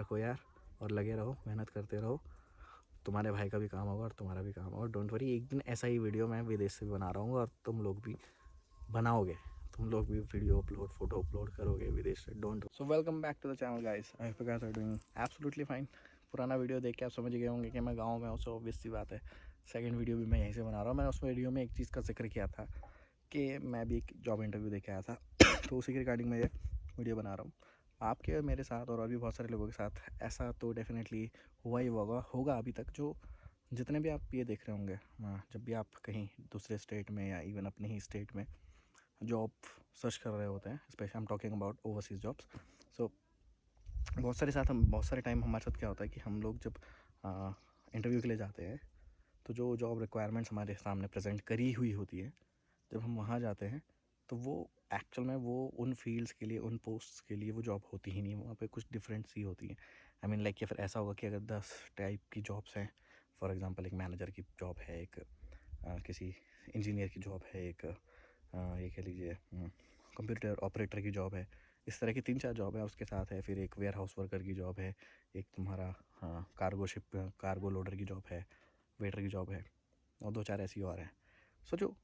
रखो यार और लगे रहो, मेहनत करते रहो, तुम्हारे भाई का भी काम होगा और तुम्हारा भी काम होगा। डोंट वरी, एक दिन ऐसा ही वीडियो मैं विदेश से भी बना रहा हूँ और तुम लोग भी बनाओगे, तुम लोग भी वीडियो अपलोड, फोटो अपलोड करोगे विदेश से। Don't. So welcome back to the channel guys, I hope you guys are doing absolutely fine. पुराना वीडियो देख के आप समझ गए होंगे कि मैं गाँव में हूँ, सो ऑब्वियस सी बात है सेकंड वीडियो भी मैं यहीं से बना रहा हूँ। मैंने उस वीडियो में एक चीज़ का जिक्र किया था कि मैं भी एक जॉब इंटरव्यू दे के आया था तो उसी के रिगार्डिंग मैं ये वीडियो बना रहा हूँ। आपके और मेरे साथ और भी बहुत सारे लोगों के साथ ऐसा तो डेफिनेटली हुआ ही होगा अभी तक। जो जितने भी आप ये देख रहे होंगे, जब भी आप कहीं दूसरे स्टेट में या इवन अपने ही स्टेट में जॉब सर्च कर रहे होते हैं, specially I am talking about overseas jobs. So बहुत सारे टाइम हमारे साथ क्या होता है कि हम लोग जब इंटरव्यू के लिए जाते हैं तो जो जॉब रिक्वायरमेंट्स हमारे सामने प्रेजेंट करी हुई होती है, जब हम वहाँ जाते हैं तो वो एक्चुअल में वो उन फील्ड्स के लिए, उन पोस्ट्स के लिए वो जॉब होती ही नहीं, वहाँ पे कुछ डिफरेंट सी होती है। आई मीन लाइक, या फिर ऐसा होगा कि अगर 10 टाइप की जॉब्स हैं, फॉर एग्जांपल एक मैनेजर की जॉब है, एक किसी इंजीनियर की जॉब है, एक ये कह लीजिए कंप्यूटर ऑपरेटर की जॉब है, इस तरह की 3-4 जॉब है। उसके साथ है फिर एक वेयर हाउस वर्कर की जॉब है, एक तुम्हारा कार्गो लोडर की जॉब है, वेटर की जॉब है, और 2-4 ऐसी और हैं। सो जो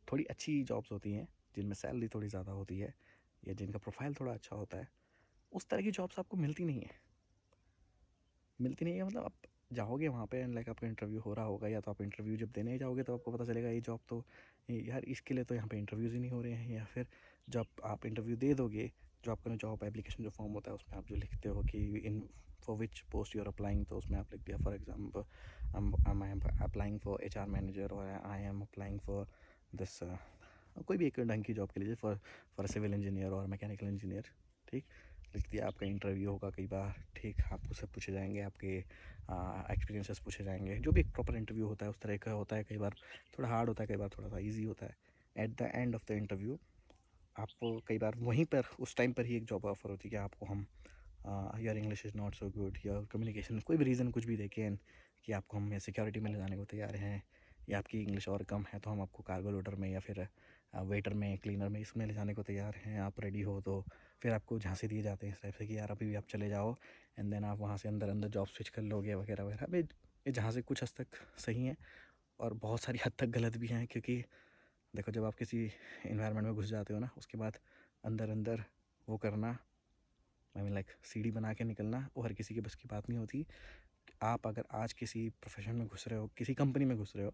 थोड़ी अच्छी जॉब्स होती हैं, जिनमें सैलरी थोड़ी ज़्यादा होती है या जिनका प्रोफाइल थोड़ा अच्छा होता है, उस तरह की जॉब्स आपको मिलती नहीं है। मतलब आप जाओगे वहाँ पे एंड लाइक आपका इंटरव्यू हो रहा होगा, या तो आप इंटरव्यू जब देने जाओगे तो आपको पता चलेगा ये जॉब तो यार इसके लिए तो यहाँ पे इंटरव्यूज़ ही नहीं हो रहे हैं। या फिर जब आप इंटरव्यू दे दोगे, जो आपका जॉब एप्लीकेशन जो फॉर्म होता है उसमें आप जो लिखते हो कि in for which post you are applying, तो उसमें आप लिख दिया for example I am applying for HR manager, और I am applying for this कोई भी एक ढंग की जॉब के लिए, फॉर सिविल इंजीनियर और मैकेनिकल इंजीनियर। ठीक, लिख दिया। आपका इंटरव्यू होगा कई बार, ठीक, आपको सब पूछे जाएंगे, आपके एक्सपीरियंसेस पूछे जाएंगे, जो भी एक प्रॉपर इंटरव्यू होता है उस तरह का होता है। कई बार थोड़ा हार्ड होता है, कई बार थोड़ा सा ईजी होता है। Eight the end of the interview आपको कई बार वहीं पर उस टाइम पर ही एक जॉब ऑफर होती है कि आपको हम your English is not so good, या कम्युनिकेशन कोई भी रीज़न कुछ भी देखें कि आपको हम सिक्योरिटी में ले जाने को तैयार हैं, या आपकी इंग्लिश और कम है तो हम आपको कार्गो लोडर में या फिर वेटर में, क्लीनर में, इसमें ले जाने को तैयार हैं, आप रेडी हो तो फिर आपको झांसे दिए जाते हैं इस टाइप से कि यार अभी भी आप चले जाओ, एंड देन आप वहाँ से अंदर अंदर जॉब स्विच कर लोगे वगैरह वगैरह। अभी ये जहाँ से कुछ हद तक सही है और बहुत सारी हद तक गलत भी हैं, क्योंकि देखो जब आप किसी इन्वायरमेंट में घुस जाते हो ना, उसके बाद अंदर अंदर वो करना, आई मीन लाइक सीढ़ी बना के निकलना, वो हर किसी की बस की बात नहीं होती। आप अगर आज किसी प्रोफेशन में घुस रहे हो, किसी कंपनी में घुस रहे हो,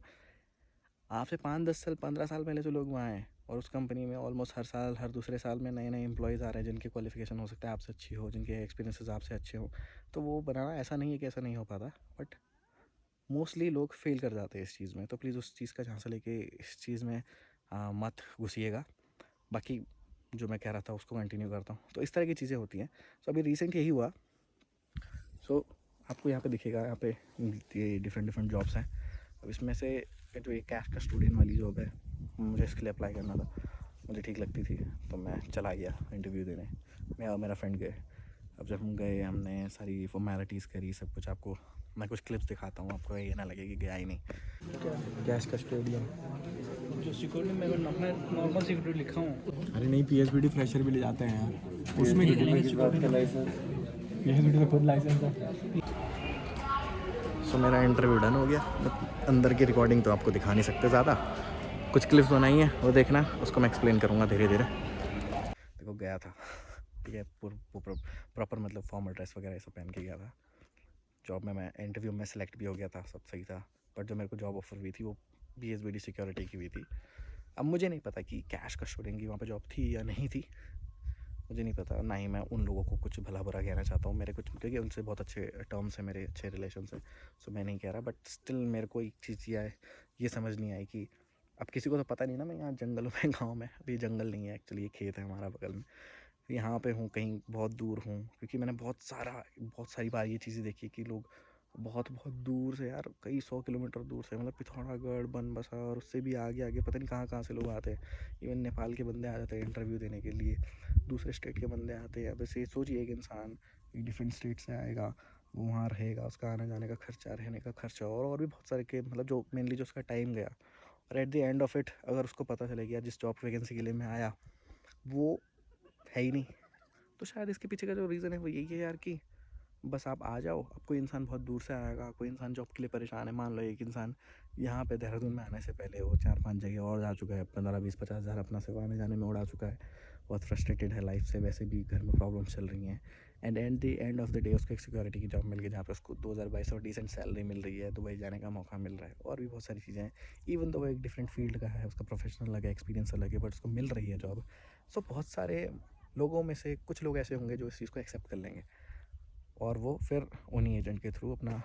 आपसे 5-10 साल 15 साल पहले जो लोग वहाँ हैं और उस कंपनी में ऑलमोस्ट हर साल हर दूसरे साल में नए नए एम्प्लॉयज़ आ रहे हैं जिनकी क्वालिफिकेशन हो सकता है आपसे अच्छी हो, जिनके एक्सपीरियंसेस आपसे अच्छे हो, तो वो बनाना ऐसा नहीं है कि ऐसा नहीं हो पाता, बट मोस्टली लोग फेल कर जाते हैं इस चीज़ में। तो प्लीज़ उस चीज़ का झांसा लेके इस चीज़ में मत घुसिएगा। बाकी जो मैं कह रहा था उसको कंटिन्यू करता हूँ। तो इस तरह की चीज़ें होती हैं। सो अभी रिसेंट यही हुआ। सो आपको यहाँ पे दिखेगा, यहाँ पे ये डिफरेंट डिफरेंट जॉब्स हैं। अब इसमें से जो ये कैश का स्टूडेंट वाली जॉब है, मुझे इसके लिए अप्लाई करना था, मुझे ठीक लगती थी तो मैं चला गया इंटरव्यू देने। मैं और मेरा फ्रेंड गए। अब जब हम गए, हमने सारी फॉर्मेलिटीज़ करी, सब कुछ। आपको मैं कुछ क्लिप्स दिखाता हूँ, आपको ये ना लगे कि गया ही नहीं। कैश का स्टूडियम जो सिक्योरिटी में अगर मैं नॉर्मल सिक्योरिटी लिखा हूँ, अरे नहीं, PSBD फ्रेशर भी ले जाते हैं यार, उसमें PSBD का खुद लाइसेंस है। सो मेरा इंटरव्यू डन हो गया, बट अंदर की रिकॉर्डिंग तो आपको दिखा नहीं सकते ज़्यादा। कुछ क्लिप्स बनाई हैं, वो देखना, उसको मैं एक्सप्लेन करूँगा धीरे धीरे। देखो गया था, ठीक है, प्रॉपर मतलब फॉर्मल ड्रेस वगैरह ये सब पहन के गया था। जॉब में मैं इंटरव्यू में सेलेक्ट भी हो गया था, सब सही था। बट जो मेरे को जॉब ऑफर हुई थी वो PSBD सिक्योरिटी की हुई थी। अब मुझे नहीं पता कि कैश कस्टोडियन की वहाँ पे जॉब थी या नहीं थी, मुझे नहीं पता। ना ही मैं उन लोगों को कुछ भला बुरा कहना चाहता हूँ, मेरे कुछ, क्योंकि उनसे बहुत अच्छे टर्म्स हैं, मेरे अच्छे रिलेशन हैं। सो मैं नहीं कह रहा, बट स्टिल मेरे को एक चीज़ ये समझ नहीं आई कि अब किसी को तो पता नहीं ना, मैं यहाँ जंगलों में गाँव में, अभी जंगल नहीं है एक्चुअली, ये खेत है हमारा बगल में, यहाँ पे हूँ, कहीं बहुत दूर हूँ। क्योंकि मैंने बहुत सारी बार ये चीज़ें देखी कि लोग बहुत बहुत दूर से यार, कई 100 किलोमीटर दूर से, मतलब पिथौरागढ़, बनबसा और उससे भी आगे आगे पता नहीं कहाँ कहाँ से लोग आते हैं। इवन नेपाल के बंदे आ जाते हैं इंटरव्यू देने के लिए, दूसरे स्टेट के बंदे आते हैं। वैसे सोचिए, एक इंसान एक डिफरेंट स्टेट से आएगा, वो वहाँ रहेगा, उसका आने जाने का खर्चा, रहने का खर्चा, और भी बहुत सारे के, मतलब जो मेनली जो उसका टाइम गया, और eight the end of it अगर उसको पता चले गया जिस जॉब वैकेंसी के लिए मैं आया वो है ही नहीं, तो शायद इसके पीछे का जो रीज़न है वो यही है यार कि बस आप आ जाओ। अब कोई इंसान बहुत दूर से आएगा, कोई इंसान जॉब के लिए परेशान है, मान लो एक इंसान यहाँ पे देहरादून में आने से पहले वो 4-5 जगह और जा चुका है, 15-20-50 हज़ार अपना सिर्फ आने जाने में उड़ा चुका है, बहुत फ्रस्ट्रेटेड है लाइफ से, वैसे भी घर में प्रॉब्लम्स चल रही हैं, and eight the end of the day उसको एक सिक्योरिटी की जॉब मिल गई जहाँ पे उसको 2022 और डिसेंट सैलरी मिल रही है, दुबई जाने का मौका मिल रहा है, और भी बहुत सारी चीज़ें हैं। इवन तो वो एक डिफरेंट फील्ड का है, उसका प्रोफेशनल अलग है, एक्सपीरियंस अलग है, बट उसको मिल रही है जॉब। सो बहुत सारे लोगों में से कुछ लोग ऐसे होंगे जो इस चीज़ को एक्सेप्ट कर लेंगे, और वो फिर उन्हीं एजेंट के थ्रू अपना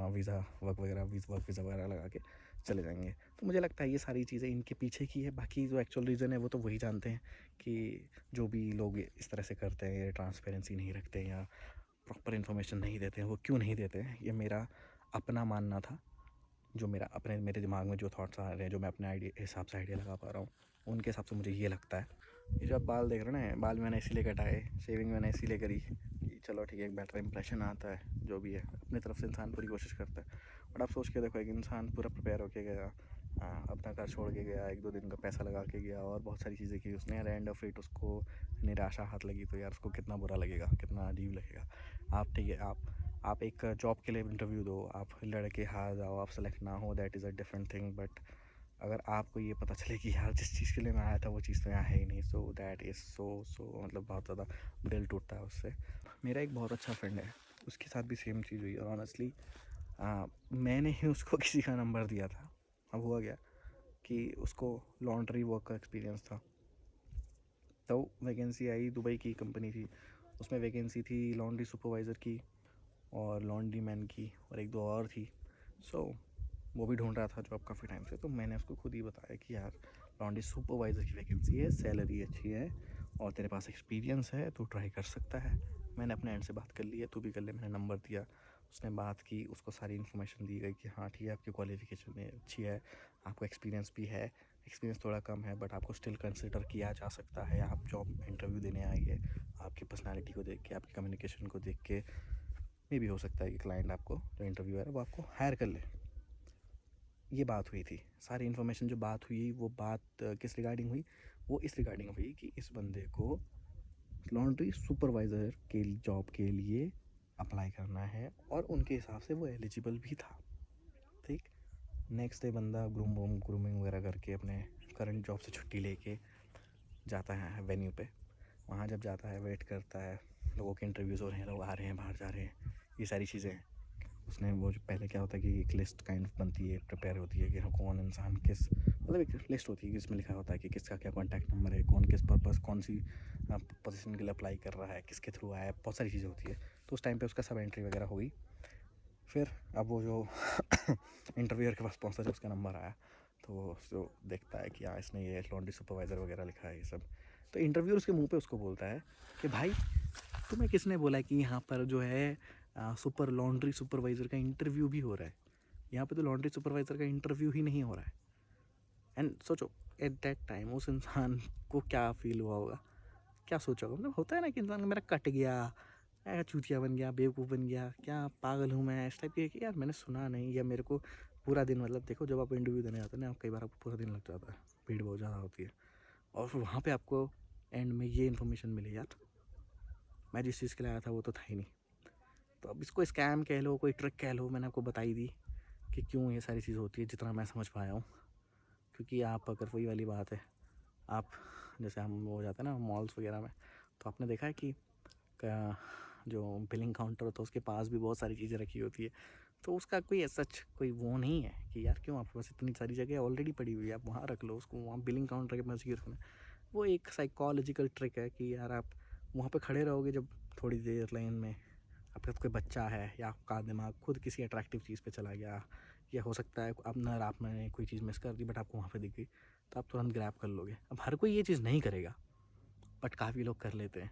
वीज़ा वर्क वीज़ा वगैरह लगा के चले जाएंगे। तो मुझे लगता है ये सारी चीज़ें इनके पीछे की है, बाकी जो एक्चुअल रीज़न है वो तो वही जानते हैं कि जो भी लोग इस तरह से करते हैं, ये ट्रांसपेरेंसी नहीं रखते हैं या प्रॉपर इन्फॉर्मेशन नहीं देते हैं, वो क्यों नहीं देते हैं। ये मेरा अपना मानना था, जो मेरे दिमाग में जो थॉट्स आ रहे हैं, जो मैं अपने आइडिया हिसाब से आइडिया लगा पा रहा हूँ, उनके हिसाब से मुझे ये लगता है। ये जो आप बाल देख रहे हैं ना, बाल मैंने इसीलिए कटाए, शेविंग मैंने इसीलिए करी कि चलो ठीक है, एक बेटर इंप्रेशन आता है, जो भी है अपनी तरफ से इंसान पूरी कोशिश करता है। बट आप सोच के देखो, एक इंसान पूरा प्रिपेयर होके गया, अपना घर छोड़ के गया, 1-2 दिन का पैसा लगा के गया और बहुत सारी चीज़ें की उसने, यार एंड ऑफ इट उसको निराशा हाथ लगी, तो यार उसको कितना बुरा लगेगा, कितना अजीब लगेगा। आप ठीक है, आप एक जॉब के लिए इंटरव्यू दो, आप लड़के हार जाओ, आप सेलेक्ट ना हो, that is a different thing. But अगर आपको ये पता चले कि यार जिस चीज़ के लिए मैं आया था वो चीज़ तो यहाँ है ही नहीं, सो दैट इज़ सो मतलब बहुत ज़्यादा दिल टूटता है उससे। मेरा एक बहुत अच्छा फ्रेंड है, उसके साथ भी सेम चीज़ हुई, और ऑनेस्टली मैंने ही उसको किसी का नंबर दिया था। अब हुआ क्या कि उसको लॉन्ड्री वर्क का एक्सपीरियंस था, तो वैकेंसी आई, दुबई की कंपनी थी, उसमें वैकेंसी थी लॉन्ड्री सुपरवाइज़र की और लॉन्ड्री मैन की और 1-2 और थी। सो वो भी ढूंढ रहा था जॉब काफ़ी टाइम से, तो मैंने उसको खुद ही बताया कि यार लॉन्ड्री सुपरवाइज़र की वैकेंसी है, सैलरी अच्छी है और तेरे पास एक्सपीरियंस है, तू ट्राई कर सकता है। मैंने अपने एंड से बात कर ली है, तू भी कर ले। मैंने नंबर दिया, उसने बात की, उसको सारी इन्फॉर्मेशन दी गई कि हाँ ठीक है, आपकी क्वालिफिकेशन अच्छी है, आपको एक्सपीरियंस भी है, एक्सपीरियंस थोड़ा कम है बट आपको स्टिल कंसिडर किया जा सकता है, आप जॉब इंटरव्यू देने आइए, आपकी पर्सनालिटी को देख के, आपकी कम्युनिकेशन को देख के मे भी हो सकता है कि क्लाइंट आपको, जो इंटरव्यू है वो आपको हायर कर ले। ये बात हुई थी, सारी इन्फॉर्मेशन जो बात हुई वो बात किस रिगार्डिंग हुई, वो इस रिगार्डिंग हुई कि इस बंदे को लॉन्ड्री सुपरवाइज़र के जॉब के लिए अप्लाई करना है और उनके हिसाब से वो एलिजिबल भी था। ठीक, नेक्स्ट डे बंदा ग्रूमिंग वगैरह करके अपने करंट जॉब से छुट्टी लेके जाता है वेन्यू पे। वहाँ जब जाता है, वेट करता है, लोगों के इंटरव्यूज़ हो रहे हैं, लोग आ रहे हैं, बाहर जा रहे हैं, ये सारी चीज़ें हैं। उसने वो जो पहले क्या होता है कि एक लिस्ट काइंड ऑफ बनती है, प्रिपेयर होती है कि हाँ कौन इंसान किस, मतलब एक लिस्ट होती है कि इसमें लिखा होता है कि किसका क्या कॉन्टैक्ट नंबर है, कौन किस पर्पस, कौन सी पोजीशन के लिए अप्लाई कर रहा है, किसके थ्रू आया है, बहुत सारी चीज़ें होती है। तो उस टाइम पे उसका सब एंट्री वगैरह हो गई। फिर अब वो जो इंटरव्यूअर के पास पहुंचा, जब उसका नंबर आया तो वो जो देखता है कि हाँ इसने ये लॉन्ड्री सुपरवाइज़र वगैरह लिखा है ये सब, तो इंटरव्यूअर उसके मुंह पे उसको बोलता है कि भाई तुम्हें किसने बोला है कि यहाँ पर जो है लॉन्ड्री सुपरवाइज़र का इंटरव्यू भी हो रहा है, यहाँ पे तो लॉन्ड्री सुपरवाइज़र का इंटरव्यू ही नहीं हो रहा है। एंड सोचो एट दैट टाइम उस इंसान को क्या फील हुआ होगा, क्या सोचा होगा। मतलब होता है ना कि इंसान मेरा कट गया, चूतिया बन गया, बेवकूफ़ बन गया, क्या पागल हूँ मैं, इस टाइप की कि यार मैंने सुना नहीं, या मेरे को पूरा दिन, मतलब देखो जब आप इंटरव्यू देने जाते हैं ना, आप कई बार आपको पूरा दिन लग जाता है, भीड़ बहुत ज़्यादा होती है, और फिर वहाँ पे आपको एंड में ये इन्फॉर्मेशन मिले, यार मैं जिस चीज़ के लिए आया था वो तो था ही नहीं। तो अब इसको स्कैम कह लो, कोई ट्रिक कह लो, मैंने आपको बताई दी कि क्यों ये सारी चीज़ होती है, जितना मैं समझ पाया हूँ। क्योंकि आप अगर वही वाली बात है, आप जैसे हम हो जाते हैं ना मॉल्स वगैरह में, तो आपने देखा है कि जो बिलिंग काउंटर होता है उसके पास भी बहुत सारी चीज़ें रखी होती है, तो उसका कोई सच कोई वो नहीं है कि यार क्यों आपके पास इतनी सारी जगह ऑलरेडी पड़ी हुई है, आप वहाँ रख लो उसको, वहाँ बिलिंग काउंटर के पास क्यों रखना है। वो एक साइकोलॉजिकल ट्रिक है कि यार आप वहाँ पे खड़े रहोगे जब थोड़ी देर लाइन में, आपके साथ कोई बच्चा है या आपका दिमाग खुद किसी अट्रैक्टिव चीज़ पे चला गया, या हो सकता है आपने कोई चीज़ मिस कर दी बट आपको वहाँ पे दिख गई, तो आप तुरंत ग्रैब कर लोगे। अब हर कोई ये चीज़ नहीं करेगा बट काफ़ी लोग कर लेते हैं।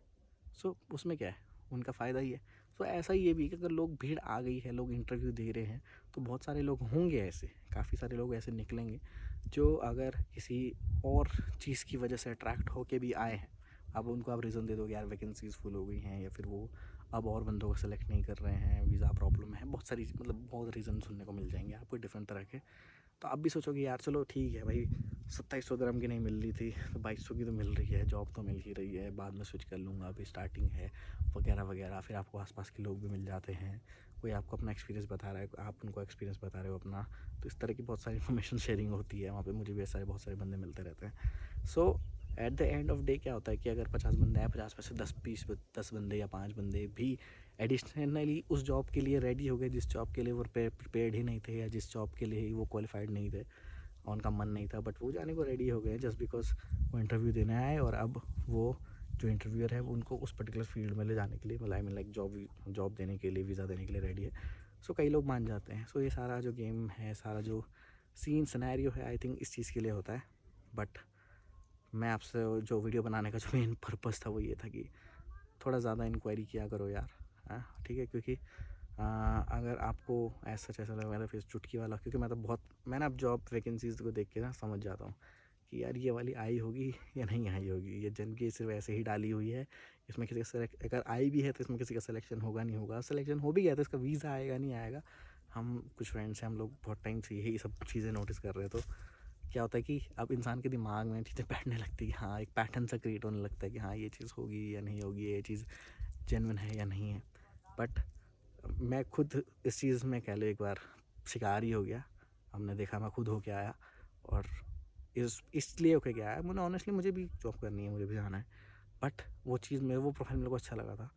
सो उसमें क्या है, उनका फ़ायदा ही है। सो ऐसा ही ये भी कि अगर लोग भीड़ आ गई है, लोग इंटरव्यू दे रहे हैं, तो बहुत सारे लोग होंगे ऐसे, काफ़ी सारे लोग ऐसे निकलेंगे जो अगर किसी और चीज़ की वजह से अट्रैक्ट होके भी आए हैं, अब उनको आप रीज़न दे दोगे यार वैकेंसीज़ फुल हो गई हैं, या फिर वो अब और बंदों को सेलेक्ट नहीं कर रहे हैं, वीज़ा प्रॉब्लम है, बहुत सारी मतलब बहुत रीज़न सुनने को मिल जाएंगे आपको डिफरेंट तरह के। तो आप भी सोचोगे यार चलो ठीक है भाई, 2700 ग्राम की नहीं मिल रही थी तो 2200 की तो मिल रही है, जॉब तो मिल ही रही है, बाद में स्विच कर लूँगा, अभी स्टार्टिंग है वगैरह वगैरह। फिर आपको आसपास के लोग भी मिल जाते हैं, कोई आपको अपना एक्सपीरियंस बता रहा है, आप उनको एक्सपीरियंस बता रहे हो अपना, तो इस तरह की बहुत सारी इन्फॉर्मेशन शेयरिंग होती है वहाँ पे। मुझे भी बहुत सारे बंदे मिलते रहते हैं। So at the end of day क्या होता है कि अगर 50 बंदे हैं, 50 में से 10 बंदे या 5 बंदे भी एडिशनली उस जॉब के लिए रेडी हो गए जिस जॉब के लिए वो प्रिपेयर्ड ही नहीं थे, या जिस जॉब के लिए वो क्वालिफाइड नहीं थे, उनका मन नहीं था, बट वो जाने को रेडी हो गए जस्ट बिकॉज वो इंटरव्यू देने आए, और अब वो जो इंटरव्यूअर है वो उनको उस पर्टिकुलर फील्ड में ले जाने के लिए, मतलब आई मीन लाइक जॉब देने के लिए, वीज़ा देने के लिए रेडी है। सो कई लोग मान जाते हैं। सो ये सारा जो गेम है, सारा जो सीन सिनेरियो है, आई थिंक इस चीज़ के लिए होता है। बट मैं आपसे जो वीडियो बनाने का जो मेन पर्पज़ था वो ये था कि थोड़ा ज़्यादा इंक्वायरी किया करो यार, हाँ ठीक है। क्योंकि अगर आपको ऐसा ऐसा लगा मेरा फेस चुटकी वाला, क्योंकि मैं ना अब जॉब वैकेंसीज़ को देख के ना समझ जाता हूँ कि यार ये वाली आई होगी या नहीं आई होगी, ये जन की सिर्फ ऐसे ही डाली हुई है, इसमें किसी का सेलेक्ट, अगर आई भी है तो इसमें किसी का सिलेक्शन होगा नहीं होगा, सिलेक्शन हो भी गया तो इसका वीज़ा आएगा नहीं आएगा। हम कुछ फ्रेंड्स हैं, हम लोग बहुत टाइम से यही सब चीज़ें नोटिस कर रहे हैं। तो क्या होता है कि अब इंसान के दिमाग में चीज़ें बैठने लगती है कि हाँ, एक पैटर्न सा क्रिएट होने लगता है कि हाँ ये चीज़ होगी या नहीं होगी, ये चीज़ जेन्युइन है या नहीं है। बट मैं खुद इस चीज़ में कह लो एक बार शिकार ही हो गया। हमने देखा, मैं खुद होके आया, और इसलिए होके गया है। मुझे ऑनेस्टली मुझे भी जॉब करनी है, मुझे भी जाना है, बट वो चीज़ मेरे वो प्रोफाइल मेरे को अच्छा लगा था,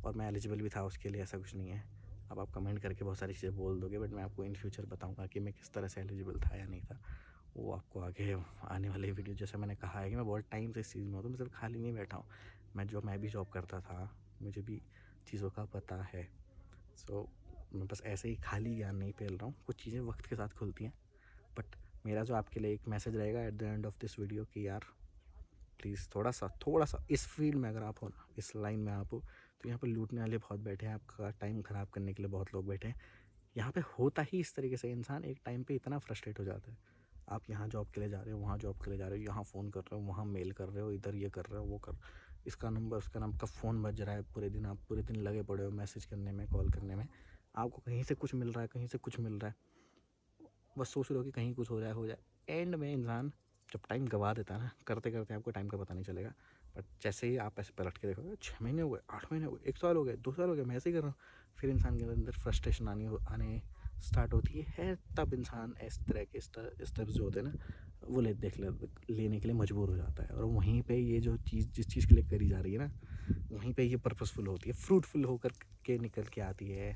और मैं एलिजिबल भी था उसके लिए, ऐसा कुछ नहीं है। अब आप कमेंट करके बहुत सारी चीज़ें बोल दोगे, बट मैं आपको इन फ्यूचर बताऊंगा कि मैं किस तरह से एलिजिबल था या नहीं था। वो आपको आगे आने वाले वीडियो, जैसे मैंने कहा है कि मैं बहुत टाइम से इस चीज़ में हूँ, तो मैं सिर्फ खाली नहीं बैठा हूँ। मैं भी जॉब करता था, मुझे भी चीज़ों का पता है। सो मैं बस ऐसे ही खाली ज्ञान नहीं फैल रहा हूँ, कुछ चीज़ें वक्त के साथ खुलती हैं। बट मेरा जो आपके लिए एक मैसेज रहेगा eight the end of this video कि यार प्लीज़ थोड़ा सा इस फील्ड में अगर आप हो ना, इस लाइन में आप हो, तो यहाँ पर लूटने वाले बहुत बैठे हैं, आपका टाइम ख़राब करने के लिए बहुत लोग बैठे हैं। यहाँ पे होता ही इस तरीके से, इंसान एक टाइम पे इतना फ्रस्ट्रेट हो जाता है। आप यहाँ जॉब के लिए जा रहे हो, वहाँ जॉब के लिए जा रहे हो, यहाँ फ़ोन कर रहे हो, वहाँ मेल कर रहे हो, इधर ये कर रहे हो, वो कर, इसका नंबर उसका नाम का फ़ोन बज रहा है, पूरे दिन आप पूरे दिन लगे पड़े हो मैसेज करने में, कॉल करने में। आपको कहीं से कुछ मिल रहा है, कहीं से कुछ मिल रहा है, बस सोच रहे हो कि कहीं कुछ हो जाए। एंड में इंसान जब टाइम गवा देता है ना, करते करते आपको टाइम का पता नहीं चलेगा। बट जैसे ही आप ऐसे पलट के देखोगे, 6 महीने हो गए, 8 महीने हो गए, 1 साल हो गए, 2 साल हो गए, मैं ऐसे ही कर रहा हूँ, फिर इंसान के अंदर फ्रस्ट्रेशन आने स्टार्ट होती है। तब इंसान इस तरह के स्टेप्स जो होते हैं ना, वो लेने के लिए मजबूर हो जाता है। और वहीं पे ये जो चीज़ जिस चीज़ के लिए करी जा रही है ना, वहीं पे ये पर्पसफुल होती है, फ्रूटफुल होकर के निकल के आती है।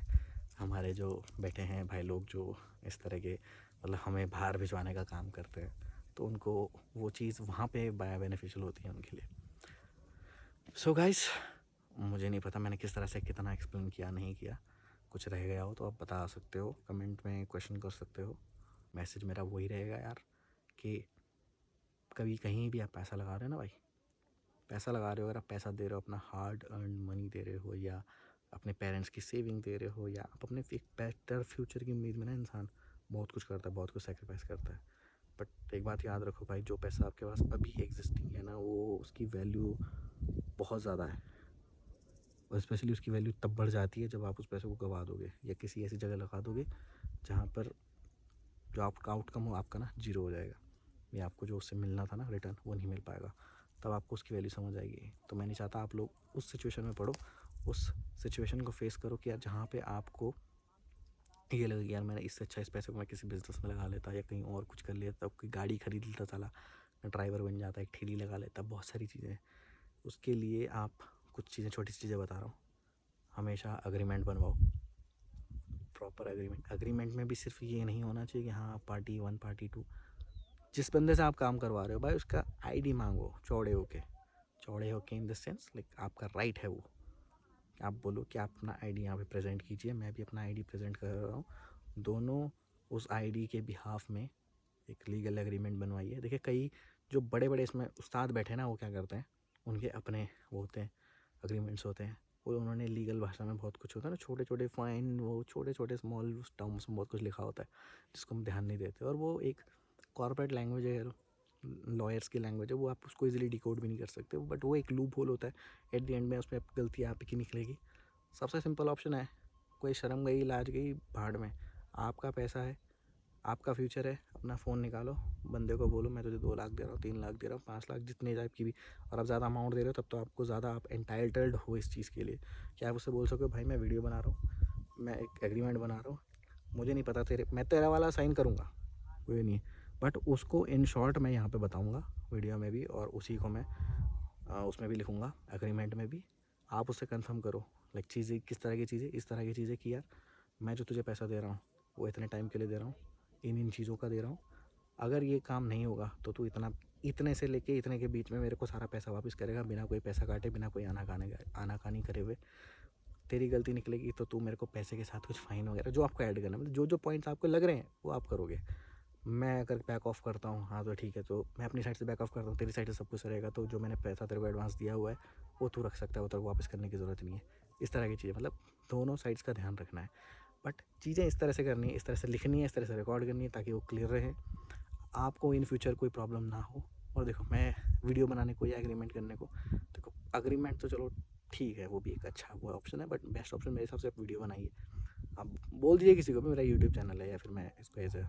हमारे जो बैठे हैं भाई लोग, जो इस तरह के मतलब हमें बाहर भिजवाने का काम करते हैं, तो उनको वो चीज़ वहाँ पे बेनिफिशियल होती है उनके लिए। सो गाइस, मुझे नहीं पता मैंने किस तरह से कितना एक्सप्लेन किया, नहीं किया। कुछ रह गया हो तो आप बता सकते हो, कमेंट में क्वेश्चन कर सकते हो। मैसेज मेरा वही रहेगा यार, कि कभी कहीं भी आप पैसा लगा रहे हो ना भाई, पैसा लगा रहे हो, अगर आप पैसा दे रहे हो, अपना हार्ड अर्न मनी दे रहे हो, या अपने पेरेंट्स की सेविंग दे रहे हो, या आप अपने एक बेटर फ्यूचर की उम्मीद में ना, इंसान बहुत कुछ करता है, बहुत कुछ सेक्रीफाइस करता है। बट एक बात याद रखो भाई, जो पैसा आपके पास अभी एग्जिस्टिंग है ना, वो उसकी वैल्यू बहुत ज़्यादा है, और स्पेशली उसकी वैल्यू तब बढ़ जाती है जब आप उस पैसे को गवा दोगे, या किसी ऐसी जगह लगा दोगे जहाँ पर जो आपका आउटकम हो आपका ना जीरो हो जाएगा, या आपको जो उससे मिलना था ना रिटर्न, वो नहीं मिल पाएगा। तब आपको उसकी वैल्यू समझ आएगी। तो मैं नहीं चाहता आप लोग उस सिचुएशन में पढ़ो, उस सिचुएशन को फेस करो कि यार जहाँ पे आपको ये लगे कि यार मैंने इससे अच्छा इस पैसे को मैं किसी बिज़नेस में लगा लेता, या कहीं और कुछ कर लेता, कोई गाड़ी खरीद लेता, चला ड्राइवर बन जाता, एक ठेली लगा लेता, बहुत सारी चीज़ें। उसके लिए आप कुछ चीज़ें, छोटी सी चीज़ें बता रहा हूँ, हमेशा अग्रीमेंट बनवाओ, प्रॉपर अग्रीमेंट में भी सिर्फ ये नहीं होना चाहिए कि हाँ पार्टी 1 पार्टी 2। जिस बंदे से आप काम करवा रहे हो भाई, उसका आईडी मांगो चौड़े होके इन द सेंस लाइक आपका राइट है वो, आप बोलो कि आप अपना आईडी यहाँ पे प्रेजेंट कीजिए, मैं भी अपना आईडी प्रेजेंट कर रहा हूँ, दोनों उस आईडी के बिहाफ में एक लीगल एग्रीमेंट बनवाइए। देखिए कई जो बड़े बड़े इसमें उस्ताद बैठे ना, वो क्या करते हैं, उनके अपने वो होते हैं, अग्रीमेंट्स होते हैं, वो उन्होंने लीगल भाषा में बहुत कुछ होता है ना, छोटे छोटे फाइन, वो छोटे छोटे स्मॉल टर्म्स में बहुत कुछ लिखा होता है जिसको हम ध्यान नहीं देते, और वो एक कॉर्पोरेट लैंग्वेज है, लॉयर्स की लैंग्वेज है, वो आप उसको इजीली डिकोड भी नहीं कर सकते, बट वो एक लूप होल होता है। एट द एंड में उसमें गलती आप की निकलेगी। सबसे सिंपल ऑप्शन है, कोई शर्म गई लाज गई भाड़ में, आपका पैसा है, आपका फ्यूचर है, अपना फ़ोन निकालो, बंदे को बोलो मैं तुझे 2 लाख दे रहा हूँ, 3 लाख दे रहा हूँ, 5 लाख, जितने टाइप की भी, और आप ज़्यादा अमाउंट दे रहे हो तब तो आपको ज़्यादा आप एंटाइटल्ड हो इस चीज़ के लिए कि आप उससे बोल सको भाई मैं वीडियो बना रहा हूँ, मैं एक एग्रीमेंट बना रहा हूँ, मुझे नहीं पता मैं तेरा वाला साइन करूँगा, कोई नहीं है, बट उसको इन शॉर्ट मैं यहाँ पे बताऊँगा वीडियो में भी, और उसी को मैं उसमें भी लिखूँगा एग्रीमेंट में भी। आप उससे कंफर्म करो लाइक चीज़ें किस तरह की चीज़ें, इस तरह की चीज़ें कि यार मैं जो तुझे पैसा दे रहा हूँ वो इतने टाइम के लिए दे रहा हूँ, इन चीज़ों का दे रहा हूँ, अगर ये काम नहीं होगा तो तू इतने से लेके इतने के बीच में मेरे को सारा पैसा वापस करेगा, बिना कोई पैसा काटे, बिना कोई आनाकानी करे हुए। तेरी गलती निकलेगी तो तू मेरे को पैसे के साथ कुछ फ़ाइन वगैरह जो आपको ऐड करना है, मतलब जो पॉइंट्स आपको लग रहे हैं वो आप करोगे। मैं अगर बैक ऑफ करता हूँ हाँ तो ठीक है, तो मैं अपनी साइड से बैक ऑफ करता हूँ, तेरी साइड से सब कुछ रहेगा, तो जो मैंने पैसा तेरे को एडवांस दिया हुआ है वो तू रख सकता है, वो तेरे को वापस करने की ज़रूरत नहीं है। इस तरह की चीज़ें, मतलब दोनों साइड्स का ध्यान रखना है, बट चीज़ें इस तरह से करनी है, इस तरह से लिखनी है, इस तरह से रिकॉर्ड करनी है ताकि वो क्लियर रहे, आपको इन फ्यूचर कोई प्रॉब्लम ना हो। और देखो मैं वीडियो बनाने को या एग्रीमेंट करने को, देखो एग्रीमेंट तो चलो ठीक है, वो भी एक अच्छा वो ऑप्शन है, बट बेस्ट ऑप्शन मेरे हिसाब से आप वीडियो बनाइए। आप बोल दीजिए किसी को भी मेरा यूट्यूब चैनल है, या फिर मैं इसको एज ए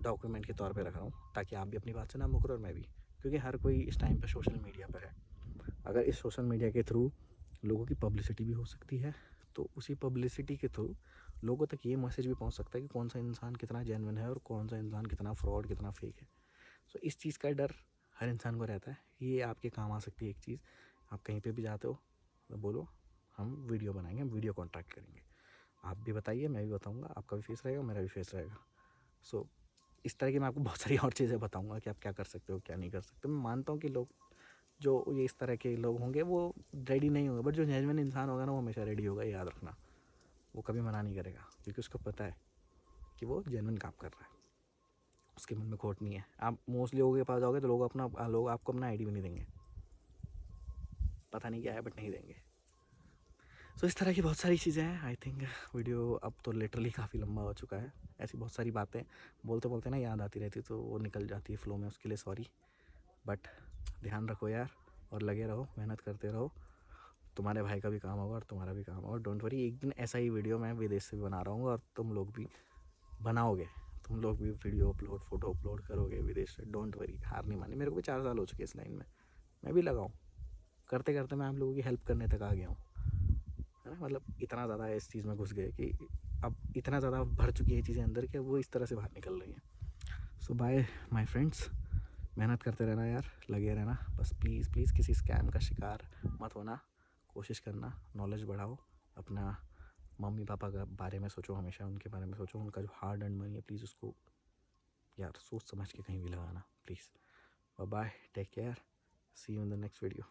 डॉक्यूमेंट के तौर पे रख रहा हूँ ताकि आप भी अपनी बात से ना मुकरो और मैं भी, क्योंकि हर कोई इस टाइम पे सोशल मीडिया पर है। अगर इस सोशल मीडिया के थ्रू लोगों की पब्लिसिटी भी हो सकती है, तो उसी पब्लिसिटी के थ्रू लोगों तक ये मैसेज भी पहुंच सकता है कि कौन सा इंसान कितना जेन्युइन है और कौन सा इंसान कितना फ्रॉड, कितना फेक है। सो इस चीज़ का डर हर इंसान को रहता है, ये आपके काम आ सकती है एक चीज़। आप कहीं पे भी जाते हो तो बोलो हम वीडियो बनाएंगे, हम वीडियो कॉन्ट्रैक्ट करेंगे, आप भी बताइए, मैं भी बताऊँगा, आपका भी फेस रहेगा, मेरा भी फेस रहेगा। सो इस तरह की मैं आपको बहुत सारी और चीज़ें बताऊँगा कि आप क्या कर सकते हो, क्या नहीं कर सकते। मैं मानता हूँ कि लोग जो ये इस तरह के लोग होंगे वो रेडी नहीं होंगे, बट जो जेन्युइन इंसान होगा ना वो हमेशा रेडी होगा, याद रखना। वो कभी मना नहीं करेगा क्योंकि उसको पता है कि वो जेन्युइन काम कर रहा है, उसके मन में खोट नहीं है। आप मोस्टली लोगों के पास जाओगे तो लोग आपको अपना आईडी भी नहीं देंगे, पता नहीं क्या है बट नहीं देंगे। सो इस तरह की बहुत सारी चीज़ें हैं। आई थिंक वीडियो अब तो लिटरली काफ़ी लंबा हो चुका है, ऐसी बहुत सारी बातें बोलते बोलते ना याद आती रहती तो वो निकल जाती है फ्लो में, उसके लिए सॉरी, बट ध्यान रखो यार और लगे रहो, मेहनत करते रहो, तुम्हारे भाई का भी काम होगा और तुम्हारा भी काम होगा। डोंट वरी, एक दिन ऐसा ही वीडियो मैं विदेश से भी बना रहा हूँ और तुम लोग भी बनाओगे, तुम लोग भी वीडियो अपलोड, फोटो अपलोड करोगे विदेश से। डोंट वरी, हार नहीं मानी, मेरे को भी 4 साल हो चुके इस लाइन में, मैं भी लगाऊँ, करते करते मैं आप लोगों की हेल्प करने तक आ गया हूँ, है ना। मतलब इतना ज़्यादा इस चीज़ में घुस गए कि अब इतना ज़्यादा भर चुकी है चीज़ें अंदर कि वो इस तरह से बाहर निकल रही हैं। सो बाय माय फ्रेंड्स, मेहनत करते रहना यार, लगे रहना बस, प्लीज़ प्लीज़ किसी स्कैम का शिकार मत होना, कोशिश करना, नॉलेज बढ़ाओ, अपना मम्मी पापा के बारे में सोचो, हमेशा उनके बारे में सोचो, उनका जो हार्ड अर्न मनी है प्लीज़ उसको यार सोच समझ के कहीं भी लगाना please. Bye, take care, see you in the next video.